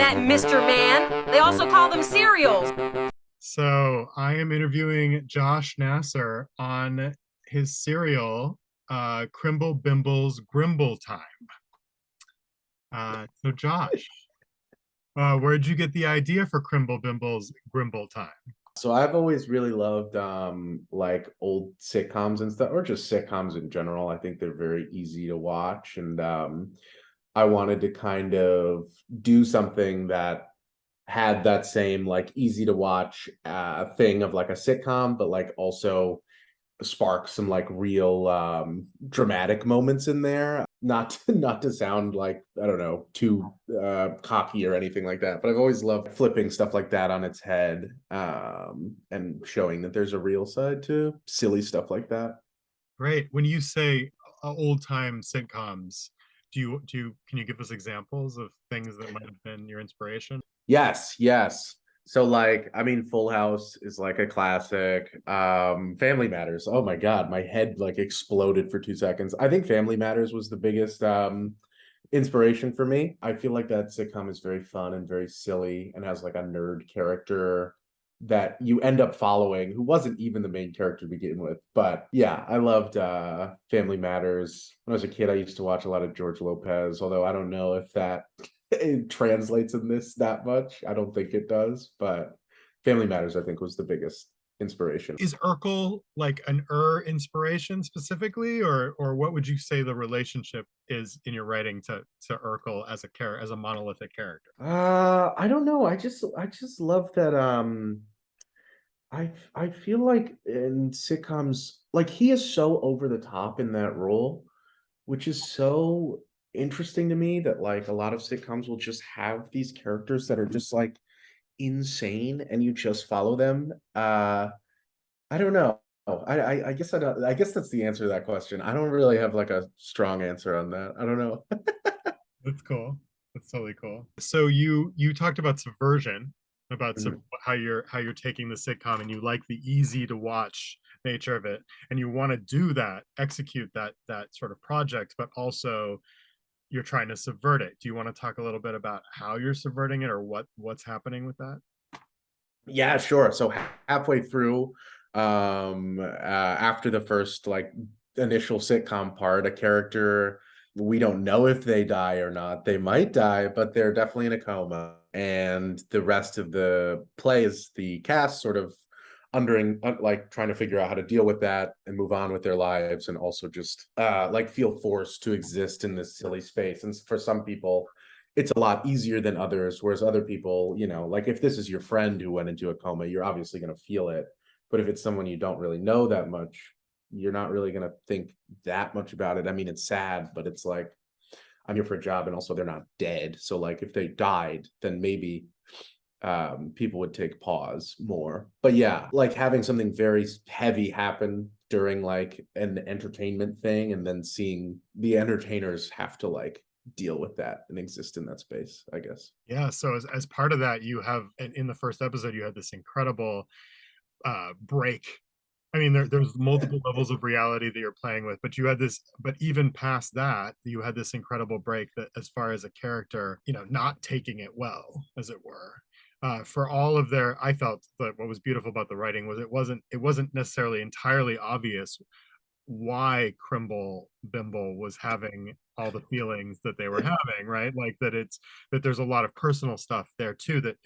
that, Mr. Man. They also call them cereals. So I am interviewing Josh Nasser on his serial, Crimble Bimble's Grimble Time. So Josh, where'd you get the idea for Crimble Bimble's Grimble Time? So I've always really loved like old sitcoms and stuff, or just sitcoms in general. I think they're very easy to watch, and I wanted to kind of do something that had that same like easy to watch thing of like a sitcom, but like also spark some like real dramatic moments in there. Not to sound like, I don't know, too cocky or anything like that, but I've always loved flipping stuff like that on its head, and showing that there's a real side to silly stuff like that. Great. When you say old time sitcoms, can you give us examples of things that might have been your inspiration? Yes, yes. So like, I mean, Full House is like a classic. Family Matters. Oh my God, my head like exploded for 2 seconds. I think Family Matters was the biggest inspiration for me. I feel like that sitcom is very fun and very silly and has like a nerd character that you end up following who wasn't even the main character to begin with. But yeah, I loved Family Matters. When I was a kid, I used to watch a lot of George Lopez, although I don't know if that it translates in this that much. I don't think it does, but Family Matters, I think, was the biggest inspiration. Is Urkel like an inspiration specifically, or what would you say the relationship is in your writing to Urkel as a character, as a monolithic character? I don't know. I just love that I feel like in sitcoms, like he is so over the top in that role, which is so interesting to me that like a lot of sitcoms will just have these characters that are just like insane and you just follow them. I don't know. I guess I don't, I guess that's the answer to that question. I don't really have like a strong answer on that. I don't know. That's cool. That's totally cool. So you talked about subversion, about Mhm. how you're taking the sitcom and you like the easy to watch nature of it, and you want to do that, execute that sort of project, but also you're trying to subvert it. Do you want to talk a little bit about how you're subverting it, or what's happening with that? Yeah, sure. So halfway through, after the first like initial sitcom part, a character, we don't know if they die or not. They might die, but they're definitely in a coma. And the rest of the play is the cast sort of undering, like trying to figure out how to deal with that and move on with their lives, and also just like feel forced to exist in this silly space. And for some people, it's a lot easier than others. Whereas other people, like if this is your friend who went into a coma, you're obviously going to feel it. But if it's someone you don't really know that much, you're not really going to think that much about it. I mean, it's sad, but it's like, I'm here for a job, and also they're not dead. So like if they died, then maybe people would take pause more. But yeah, like having something very heavy happen during like an entertainment thing, and then seeing the entertainers have to like deal with that and exist in that space, I guess. Yeah, so as part of that, you have in the first episode, you had this incredible break. I mean, there's multiple levels of reality that you're playing with, but you had this, but even past that, you had this incredible break that, as far as a character, not taking it well, as it were. For all of their, I felt that what was beautiful about the writing was it wasn't necessarily entirely obvious why Crimble Bimble was having all the feelings that they were having, right? Like that there's a lot of personal stuff there too that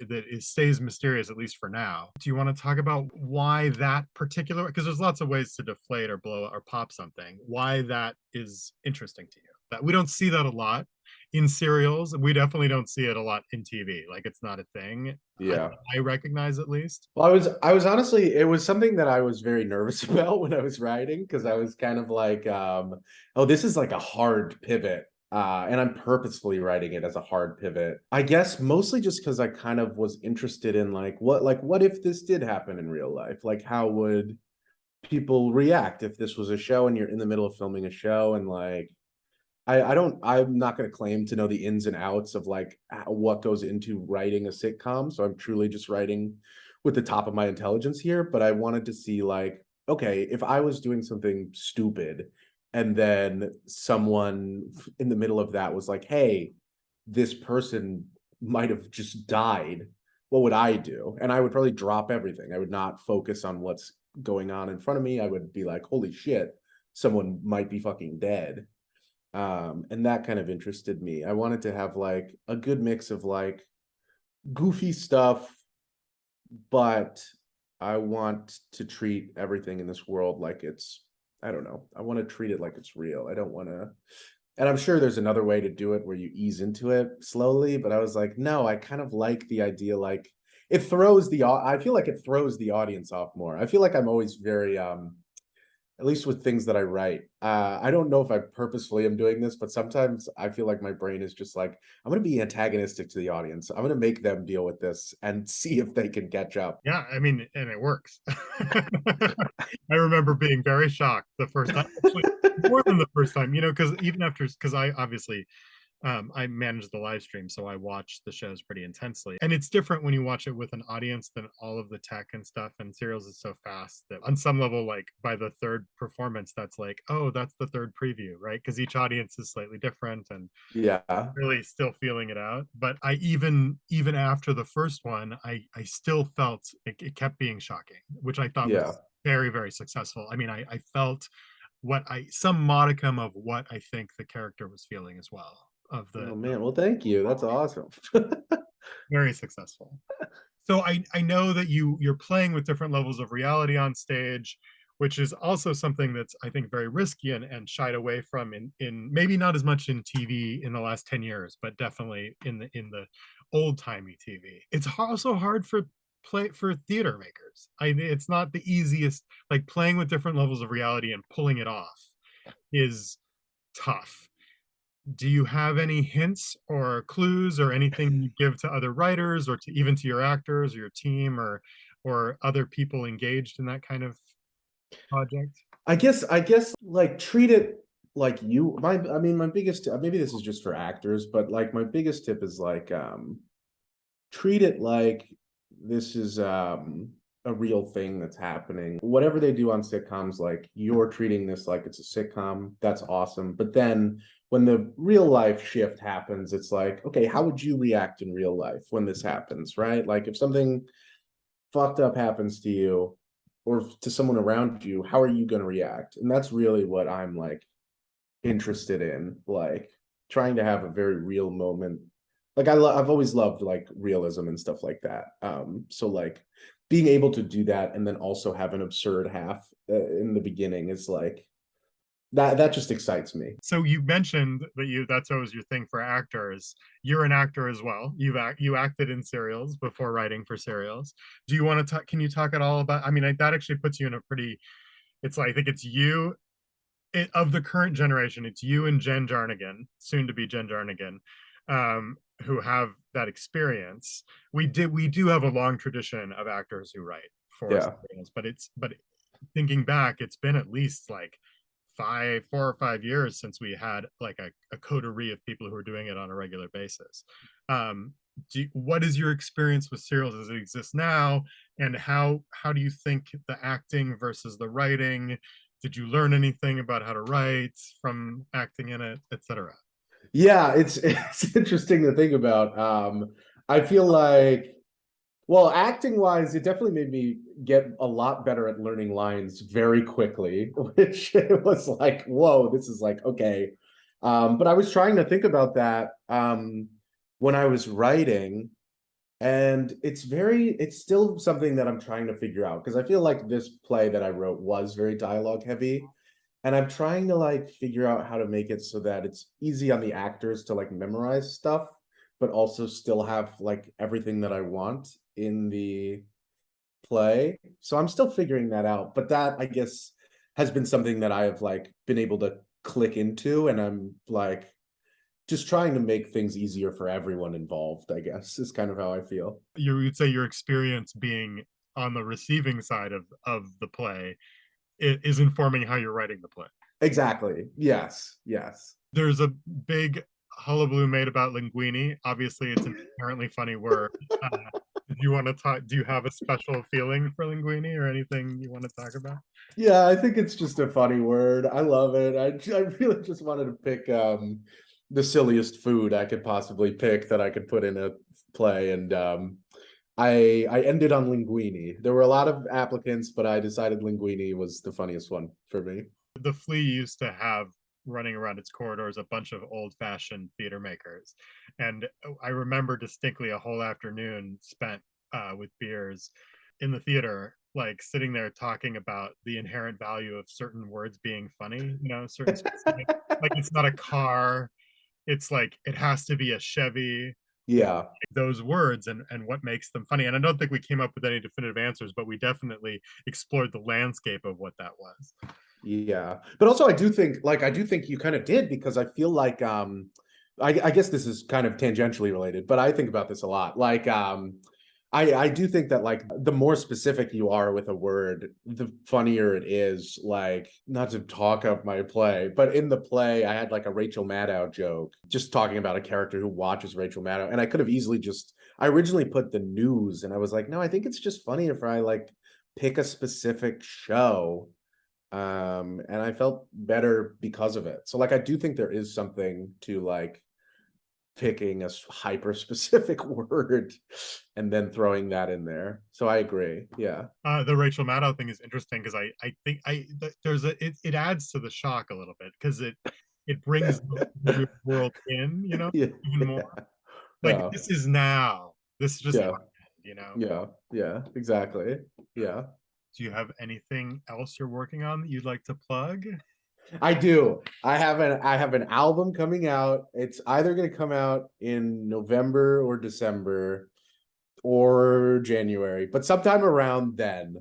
stays mysterious, at least for now. Do you want to talk about why that particular, because there's lots of ways to deflate or blow or pop something, why that is interesting to you? That we don't see that a lot in serials. We definitely don't see it a lot in TV. Like it's not a thing. I, Yeah. I recognize at least. Well, I was honestly, it was something that I was very nervous about when I was writing, because I was kind of like, oh, this is like a hard pivot. And I'm purposefully writing it as a hard pivot. I guess mostly just because I kind of was interested in like what if this did happen in real life? Like how would people react if this was a show and you're in the middle of filming a show, and like I'm not going to claim to know the ins and outs of like what goes into writing a sitcom. So I'm truly just writing with the top of my intelligence here. But I wanted to see like, okay, if I was doing something stupid and then someone in the middle of that was like, hey, this person might have just died, what would I do? And I would probably drop everything. I would not focus on what's going on in front of me. I would be like, holy shit, someone might be fucking dead. And that kind of interested me. I wanted to have like a good mix of like goofy stuff, but I want to treat everything in this world like it's, I don't know, I want to treat it like it's real. I don't want to, and I'm sure there's another way to do it where you ease into it slowly, but I was like, no, I kind of like the idea, like it throws the, I feel like it throws the audience off more. I feel like I'm always very, at least with things that I write. I don't know if I purposefully am doing this, but sometimes I feel like my brain is just like, I'm going to be antagonistic to the audience. I'm going to make them deal with this and see if they can catch up. Yeah, I mean, and it works. I remember being very shocked the first time, actually more than the first time, you know, because even after, because I obviously I manage the live stream, so I watch the shows pretty intensely. And it's different when you watch it with an audience than all of the tech and stuff. And Serials is so fast that on some level, like by the third performance, that's like, oh, that's the third preview, right? Because each audience is slightly different and Yeah, really still feeling it out. But I even after the first one, I still felt it kept being shocking, which I thought yeah. was very, very successful. I mean, I felt some modicum of what I think the character was feeling as well. Of the Oh man, well, thank you. That's awesome. very successful. So I know that you're playing with different levels of reality on stage, which is also something that's I think very risky and shied away from in maybe not as much in TV in the last 10 years, but definitely in the old-timey TV. It's also hard for theater makers. It's not the easiest, like playing with different levels of reality and pulling it off is tough. Do you have any hints or clues or anything you give to other writers or to even to your actors or your team or other people engaged in that kind of project? I guess like treat it like you, I mean, my biggest, maybe this is just for actors, but like my biggest tip is like, treat it like this is a real thing that's happening. Whatever they do on sitcoms, like you're treating this like it's a sitcom. That's awesome. But then when the real life shift happens, it's like, okay, how would you react in real life when this happens, right? Like if something fucked up happens to you or to someone around you, how are you going to react? And that's really what I'm like interested in, like trying to have a very real moment. Like I've always loved like realism and stuff like that. So like being able to do that and then also have an absurd half in the beginning is like that just excites me. So you mentioned that that's always your thing for actors. You're an actor as well. You acted in serials before writing for serials. Do you want to talk? Can you talk at all about? I mean, that actually puts you in a pretty. It's like I think it's you of the current generation. It's you and Jen Jarnigan, soon to be Jen Jarnigan, who have that experience. We do have a long tradition of actors who write for Yeah. serials, but thinking back, it's been at least like 4 or 5 years since we had like a coterie of people who are doing it on a regular basis. What is your experience with serials as it exists now, and how do you think the acting versus the writing? Did you learn anything about how to write from acting in it, etc.? Yeah, it's interesting to think about. I feel like, well, acting wise, it definitely made me get a lot better at learning lines very quickly, which it was like, whoa, this is like, okay. But I was trying to think about that when I was writing, and it's still something that I'm trying to figure out because I feel like this play that I wrote was very dialogue heavy. And I'm trying to like figure out how to make it so that it's easy on the actors to like memorize stuff, but also still have like everything that I want in the play. So I'm still figuring that out. But that I guess has been something that I have like been able to click into, and I'm like just trying to make things easier for everyone involved, I guess, is kind of how I feel. You would say your experience being on the receiving side of the play is informing how you're writing the play. Exactly. Yes. Yes. There's a big hullabaloo made about linguini. Obviously, it's an inherently funny word. Do you want to talk? Do you have a special feeling for linguini or anything you want to talk about? Yeah, I think it's just a funny word. I love it. I really just wanted to pick the silliest food I could possibly pick that I could put in a play, and I ended on Linguini. There were a lot of applicants, but I decided Linguini was the funniest one for me. The Flea used to have running around its corridors a bunch of old-fashioned theater makers, and I remember distinctly a whole afternoon spent with beers in the theater, like sitting there talking about the inherent value of certain words being funny, certain specific, like it's not a car, it's like it has to be a Chevy, Yeah. those words and what makes them funny. And I don't think we came up with any definitive answers, but we definitely explored the landscape of what that was. Yeah, but also I do think you kind of did, because I feel like I guess this is kind of tangentially related, but I think about this a lot. Like I do think that like the more specific you are with a word, the funnier it is. Like, not to talk up my play, but in the play I had like a Rachel Maddow joke, just talking about a character who watches Rachel Maddow, and I could have easily I originally put the news, and I was like, no, I think it's just funny if I like pick a specific show. And I felt better because of it. So like I do think there is something to like picking a hyper specific word and then throwing that in there. So I agree. Yeah. The Rachel Maddow thing is interesting because I think there's it adds to the shock a little bit, because it brings the real world in, Yeah. even more. Like, this just Yeah. happened. Yeah, exactly. Yeah. Do you have anything else you're working on that you'd like to plug? I do. I have an album coming out. It's either going to come out in November or December or January, but sometime around then.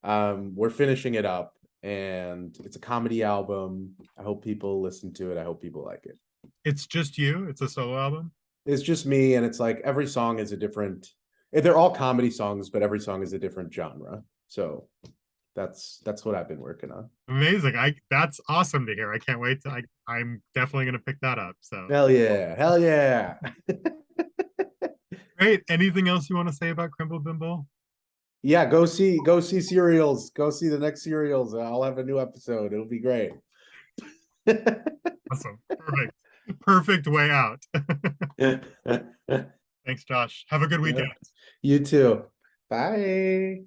We're finishing it up, and it's a comedy album. I hope people listen to it. I hope people like it. It's just you? It's a solo album? It's just me, and it's like every song is a different. They're all comedy songs, but every song is a different genre. So that's what I've been working on. Amazing. That's awesome to hear. I can't wait to I'm definitely gonna pick that up. So Hell yeah. great. Anything else you want to say about Grimble Bimble? Yeah, go see serials. Go see the next serials. I'll have a new episode. It'll be great. Awesome. Perfect way out. Thanks, Josh. Have a good weekend. You too. Bye.